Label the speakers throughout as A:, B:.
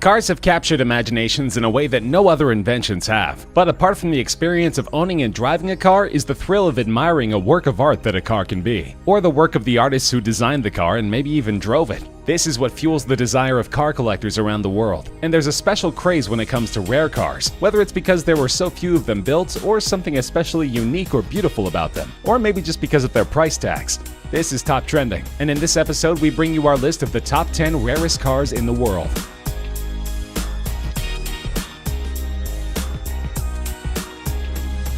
A: Cars have captured imaginations in a way that no other inventions have. But apart from the experience of owning and driving a car is the thrill of admiring a work of art that a car can be, or the work of the artists who designed the car and maybe even drove it. This is what fuels the desire of car collectors around the world. And there's a special craze when it comes to rare cars, whether it's because there were so few of them built, or something especially unique or beautiful about them, or maybe just because of their price tags. This is Top Trending, and in this episode we bring you our list of the top 10 rarest cars in the world.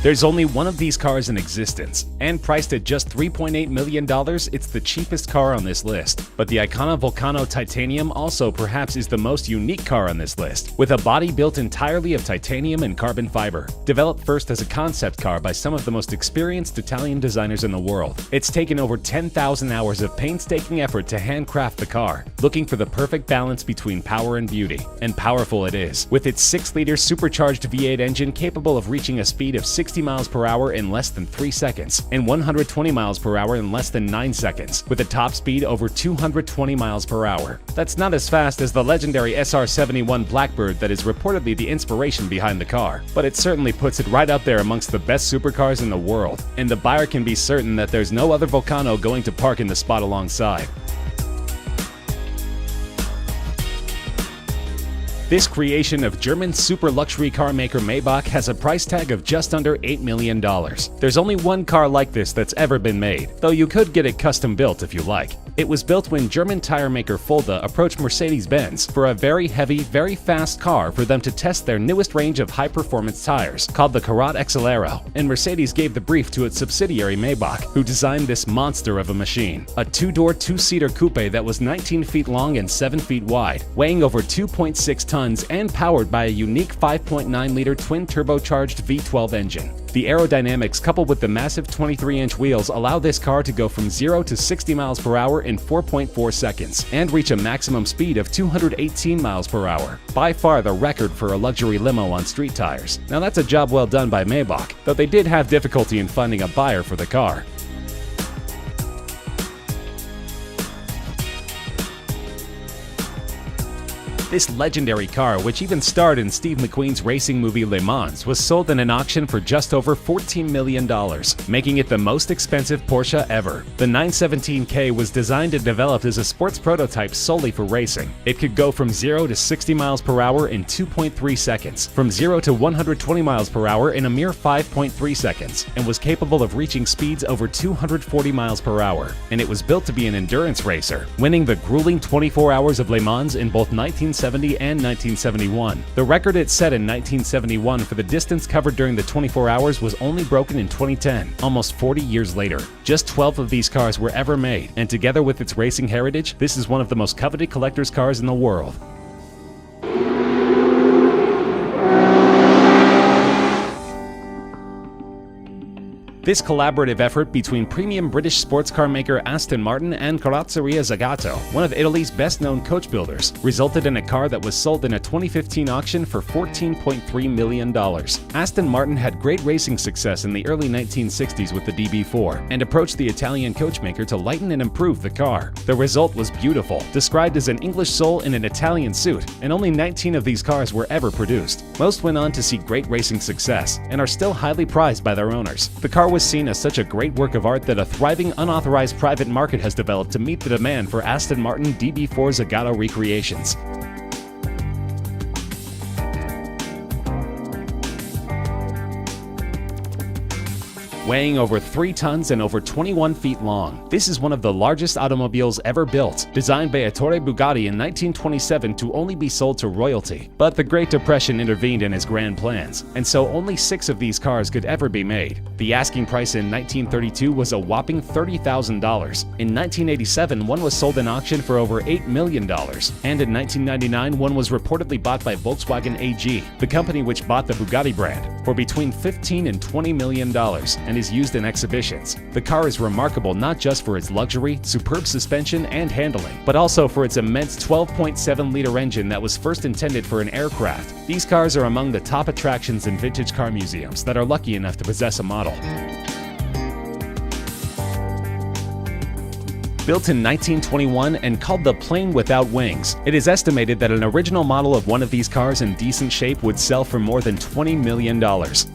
A: There's only one of these cars in existence, and priced at just $3.8 million, it's the cheapest car on this list. But the Icona Volcano Titanium also perhaps is the most unique car on this list, with a body built entirely of titanium and carbon fiber. Developed first as a concept car by some of the most experienced Italian designers in the world, it's taken over 10,000 hours of painstaking effort to handcraft the car, looking for the perfect balance between power and beauty. And powerful it is, with its 6-liter supercharged V8 engine capable of reaching a speed of 60 miles per hour in less than 3 seconds, and 120 miles per hour in less than 9 seconds, with a top speed over 220 miles per hour. That's not as fast as the legendary SR-71 Blackbird that is reportedly the inspiration behind the car, but it certainly puts it right up there amongst the best supercars in the world, and the buyer can be certain that there's no other Volcano going to park in the spot alongside. This creation of German super luxury car maker Maybach has a price tag of just under $8 million. There's only one car like this that's ever been made, though you could get it custom built if you like. It was built when German tire maker Fulda approached Mercedes-Benz for a very heavy, very fast car for them to test their newest range of high-performance tires, called the Karat XL, and Mercedes gave the brief to its subsidiary Maybach, who designed this monster of a machine. A 2-door, 2-seater coupe that was 19 feet long and 7 feet wide, weighing over 2.6 tons and powered by a unique 5.9-liter twin-turbocharged V12 engine. The aerodynamics coupled with the massive 23-inch wheels allow this car to go from 0 to 60 miles per hour in 4.4 seconds and reach a maximum speed of 218 miles per hour, by far the record for a luxury limo on street tires. Now that's a job well done by Maybach, though they did have difficulty in finding a buyer for the car. This legendary car, which even starred in Steve McQueen's racing movie Le Mans, was sold in an auction for just over $14 million, making it the most expensive Porsche ever. The 917K was designed and developed as a sports prototype solely for racing. It could go from 0 to 60 miles per hour in 2.3 seconds, from 0 to 120 miles per hour in a mere 5.3 seconds, and was capable of reaching speeds over 240 miles per hour. And it was built to be an endurance racer, winning the grueling 24 hours of Le Mans in both 1970 and 1971. The record it set in 1971 for the distance covered during the 24 hours was only broken in 2010, almost 40 years later. Just 12 of these cars were ever made, and together with its racing heritage, this is one of the most coveted collector's cars in the world. This collaborative effort between premium British sports car maker Aston Martin and Carrozzeria Zagato, one of Italy's best-known coach builders, resulted in a car that was sold in a 2015 auction for $14.3 million. Aston Martin had great racing success in the early 1960s with the DB4, and approached the Italian coachmaker to lighten and improve the car. The result was beautiful, described as an English soul in an Italian suit, and only 19 of these cars were ever produced. Most went on to see great racing success, and are still highly prized by their owners. The car was seen as such a great work of art that a thriving unauthorized private market has developed to meet the demand for Aston Martin DB4 Zagato recreations. Weighing over 3 tons and over 21 feet long, this is one of the largest automobiles ever built, designed by Ettore Bugatti in 1927 to only be sold to royalty. But the Great Depression intervened in his grand plans, and so only 6 of these cars could ever be made. The asking price in 1932 was a whopping $30,000. In 1987, one was sold in auction for over $8 million, and in 1999, one was reportedly bought by Volkswagen AG, the company which bought the Bugatti brand, for between $15 and $20 million, and is used in exhibitions. The car is remarkable not just for its luxury, superb suspension, and handling, but also for its immense 12.7-liter engine that was first intended for an aircraft. These cars are among the top attractions in vintage car museums that are lucky enough to possess a model. Built in 1921 and called the Plane Without Wings, it is estimated that an original model of one of these cars in decent shape would sell for more than $20 million.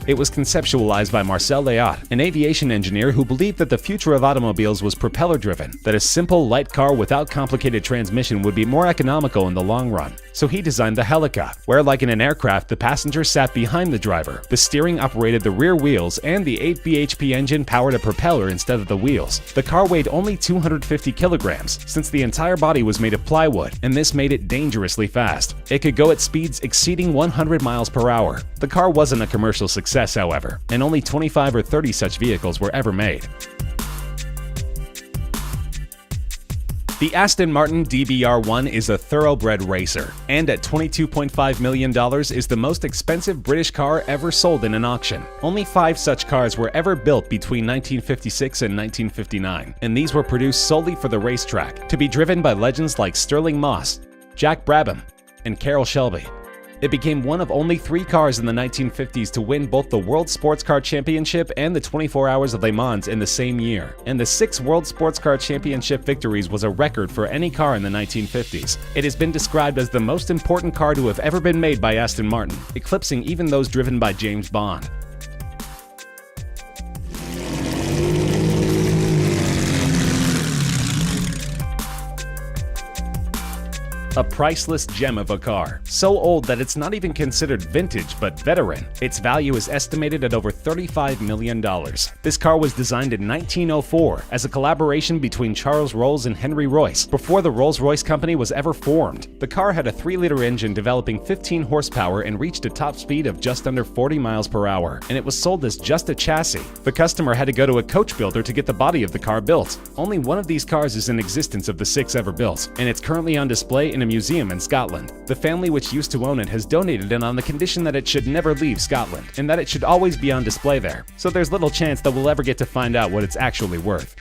A: It was conceptualized by Marcel Léaut, an aviation engineer who believed that the future of automobiles was propeller-driven, that a simple, light car without complicated transmission would be more economical in the long run. So he designed the Helica, where like in an aircraft, the passenger sat behind the driver, the steering operated the rear wheels, and the 8 bhp engine powered a propeller instead of the wheels. The car weighed only 250 kilograms, since the entire body was made of plywood, and this made it dangerously fast. It could go at speeds exceeding 100 miles per hour. The car wasn't a commercial success, however, and only 25 or 30 such vehicles were ever made. The Aston Martin DBR1 is a thoroughbred racer, and at $22.5 million is the most expensive British car ever sold in an auction. Only 5 such cars were ever built between 1956 and 1959, and these were produced solely for the racetrack, to be driven by legends like Stirling Moss, Jack Brabham, and Carroll Shelby. It became one of only 3 cars in the 1950s to win both the World Sports Car Championship and the 24 Hours of Le Mans in the same year, and the 6 World Sports Car Championship victories was a record for any car in the 1950s. It has been described as the most important car to have ever been made by Aston Martin, eclipsing even those driven by James Bond. A priceless gem of a car, so old that it's not even considered vintage but veteran. Its value is estimated at over $35 million. This car was designed in 1904 as a collaboration between Charles Rolls and Henry Royce, before the Rolls-Royce company was ever formed. The car had a 3-liter engine developing 15 horsepower and reached a top speed of just under 40 miles per hour, and it was sold as just a chassis. The customer had to go to a coach builder to get the body of the car built. Only one of these cars is in existence of the 6 ever built, and it's currently on display in a museum in Scotland. The family which used to own it has donated it on the condition that it should never leave Scotland, and that it should always be on display there, so there's little chance that we'll ever get to find out what it's actually worth.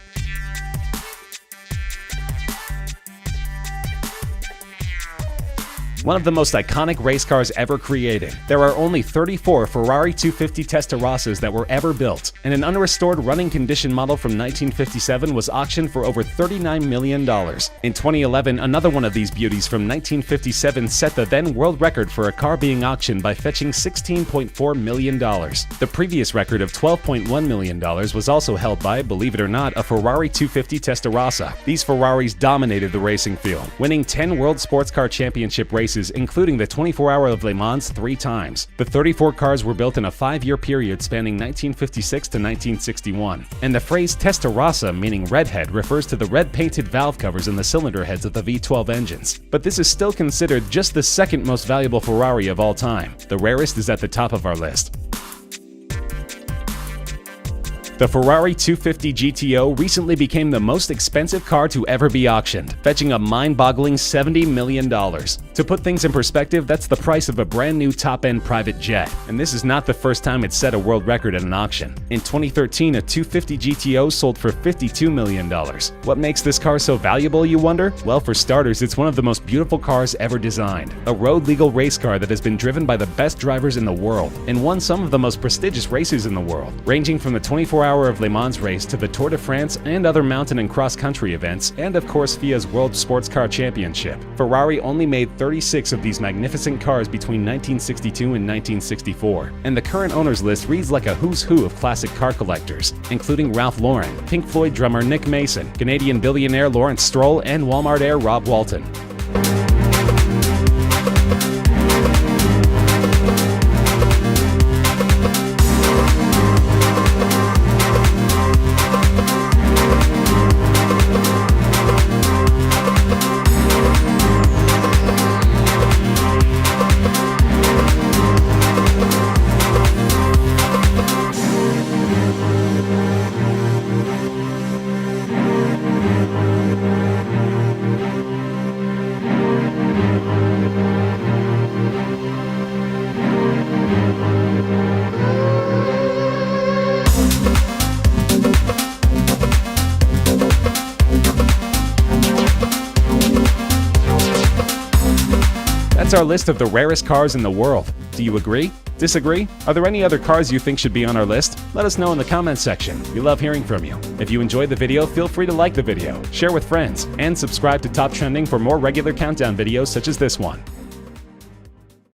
A: One of the most iconic race cars ever created. There are only 34 Ferrari 250 Testarossas that were ever built, and an unrestored running condition model from 1957 was auctioned for over $39 million. In 2011, another one of these beauties from 1957 set the then world record for a car being auctioned by fetching $16.4 million. The previous record of $12.1 million was also held by, believe it or not, a Ferrari 250 Testarossa. These Ferraris dominated the racing field, winning 10 World Sports Car Championship races, including the 24 Hour of Le Mans 3 times. The 34 cars were built in a 5-year period spanning 1956 to 1961, and the phrase Testarossa, meaning redhead, refers to the red painted valve covers in the cylinder heads of the V12 engines. But this is still considered just the second most valuable Ferrari of all time. The rarest is at the top of our list. The Ferrari 250 GTO recently became the most expensive car to ever be auctioned, fetching a mind-boggling $70 million. To put things in perspective, that's the price of a brand new top-end private jet. And this is not the first time it's set a world record at an auction. In 2013, a 250 GTO sold for $52 million. What makes this car so valuable, you wonder? Well, for starters, it's one of the most beautiful cars ever designed. A road-legal race car that has been driven by the best drivers in the world, and won some of the most prestigious races in the world, ranging from the 24 Hour of Le Mans race to the Tour de France and other mountain and cross-country events, and of course FIA's World Sports Car Championship. Ferrari only made 36 of these magnificent cars between 1962 and 1964, and the current owners list reads like a who's who of classic car collectors, including Ralph Lauren, Pink Floyd drummer Nick Mason, Canadian billionaire Lawrence Stroll, and Walmart heir Rob Walton. That's our list of the rarest cars in the world. Do you agree? Disagree? Are there any other cars you think should be on our list? Let us know in the comments section. We love hearing from you. If you enjoyed the video, feel free to like the video, share with friends, and subscribe to Top Trending for more regular countdown videos such as this one.